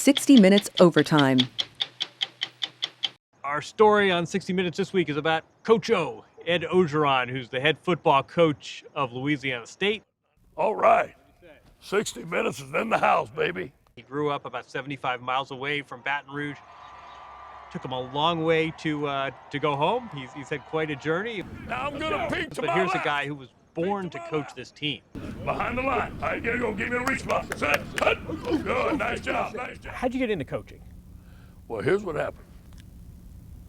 60 Minutes Overtime. Our story on 60 Minutes this week is about Coach O, Ed Orgeron, who's the head football coach of Louisiana State. All right, 60 Minutes is in the house, baby. He grew up about 75 miles away from Baton Rouge. Took him a long way to go home. He's had quite a journey. Now I'm gonna peek to But my here's a left. guy who was born to coach this team. Behind the line. All right, here you go. Give me a reach spot. Set. Hut. Good. Nice job. Nice job. How'd you get into coaching? Well, here's what happened.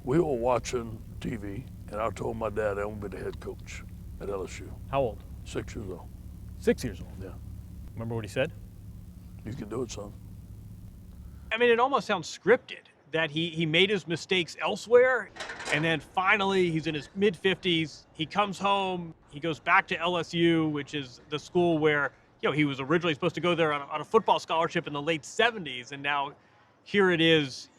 We were watching TV, and I told my dad I want to be the head coach at LSU. How old? 6 years old. 6 years old. Yeah. Remember what he said? You can do it, son. I mean, it almost sounds scripted that he made his mistakes elsewhere, and then finally he's in his mid-50s. He comes home. He goes back to LSU, which is the school where he was originally supposed to go there on a football scholarship in the late 70s, and now here it is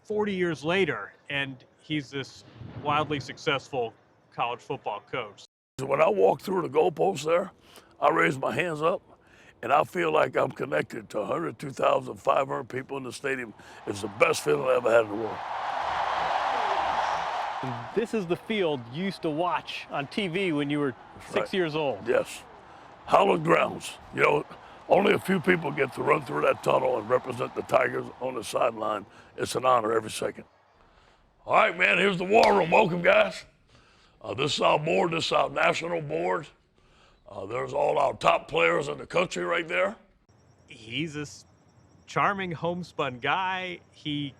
40 years later, and he's this wildly successful college football coach. When I walk through the goalpost there, I raise my hands up, and I feel like I'm connected to 102,500 people in the stadium. It's the best feeling I ever had in the world. This is the field you used to watch on TV when you were six years old. Yes. Hallowed grounds. Only a few people get to run through that tunnel and represent the Tigers on the sideline. It's an honor every second. All right, man, here's the war room. Welcome, guys. This is our board. This is our national board. There's all our top players in the country right there. He's this charming homespun guy. He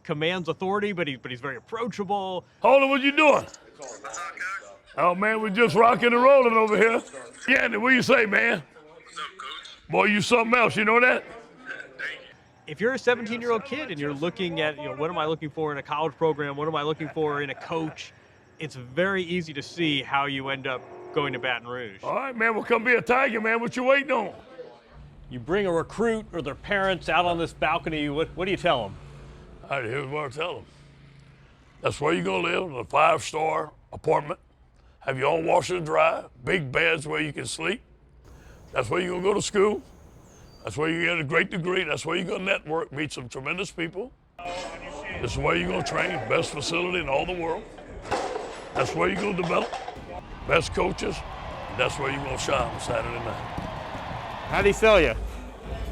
commands authority, but he's very approachable. Hold on, what you doing? Oh, man, we're just rocking and rolling over here. Yandy, what you say, man? What's up, Coach? Boy, you something else, you know that? Thank you. If you're a 17-year-old kid and you're looking at, what am I looking for in a college program? What am I looking for in a coach? It's very easy to see how you end up going to Baton Rouge. All right, man, well, come be a Tiger, man. What you waiting on? You bring a recruit or their parents out on this balcony, what do you tell them? All right, here's what I tell them. That's where you're going to live, in a 5-star apartment. Have your own washer and dryer, big beds where you can sleep. That's where you're going to go to school. That's where you get a great degree. That's where you're going to network, meet some tremendous people. This is where you're going to train, best facility in all the world. That's where you're going to develop best coaches. And that's where you're going to shine on Saturday night. How'd he sell you?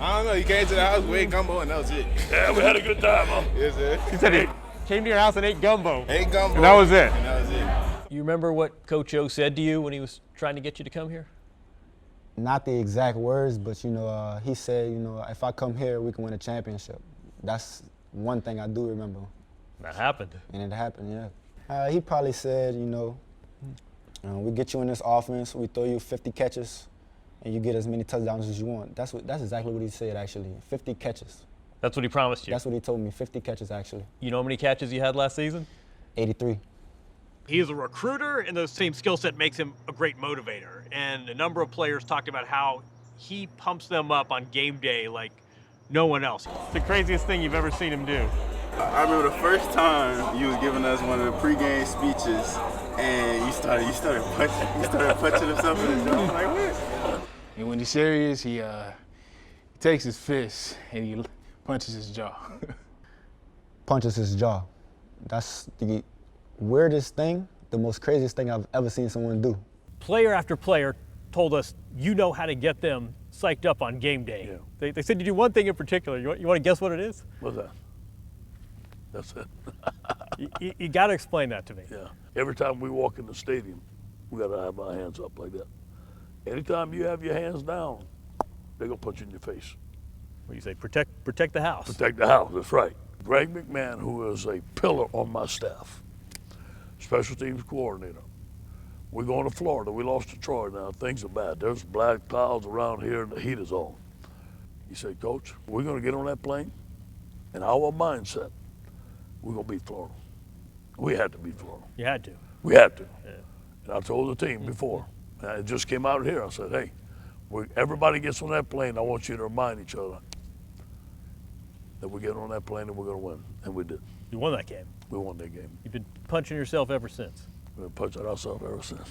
I don't know. He came to the house, we ate gumbo, and that was it. Yeah, we had a good time, huh? Yes, sir. He said he came to your house and ate gumbo. Ate gumbo. And that was it? And that was it. You remember what Coach O said to you when he was trying to get you to come here? Not the exact words, but he said, if I come here, we can win a championship. That's one thing I do remember. That happened. And it happened, yeah. He probably said, we get you in this offense, we throw you 50 catches, and you get as many touchdowns as you want. That's exactly what he said, actually. 50 catches. That's what he promised you? That's what he told me, 50 catches, actually. You know how many catches you had last season? 83. He is a recruiter, and the same skill set makes him a great motivator. And a number of players talked about how he pumps them up on game day like no one else. It's the craziest thing you've ever seen him do. I remember the first time you was giving us one of the pregame speeches, and you started punching himself in the jaw. Like, what? And when he's serious, he takes his fist and he punches his jaw. Punches his jaw. That's the weirdest thing, the most craziest thing I've ever seen someone do. Player after player told us you know how to get them psyched up on game day. Yeah. They said you do one thing in particular. You want to guess what it is? What's that? That's it. You got to explain that to me. Yeah. Every time we walk in the stadium, we got to have our hands up like that. Anytime you have your hands down, they're going to punch you in your face. What do you say? Protect the house. Protect the house, that's right. Greg McMahon, who is a pillar on my staff, special teams coordinator. We're going to Florida. We lost to Troy now. Things are bad. There's black clouds around here and the heat is on. He said, Coach, we're going to get on that plane, and our mindset, we're going to beat Florida. We had to beat Florida. You had to. We had to. Yeah. And I told the team before, and it just came out here. I said, hey, everybody gets on that plane. I want you to remind each other that we get on that plane and we're going to win. And we did. You won that game. We won that game. You've been punching yourself ever since. We've been punching ourselves ever since.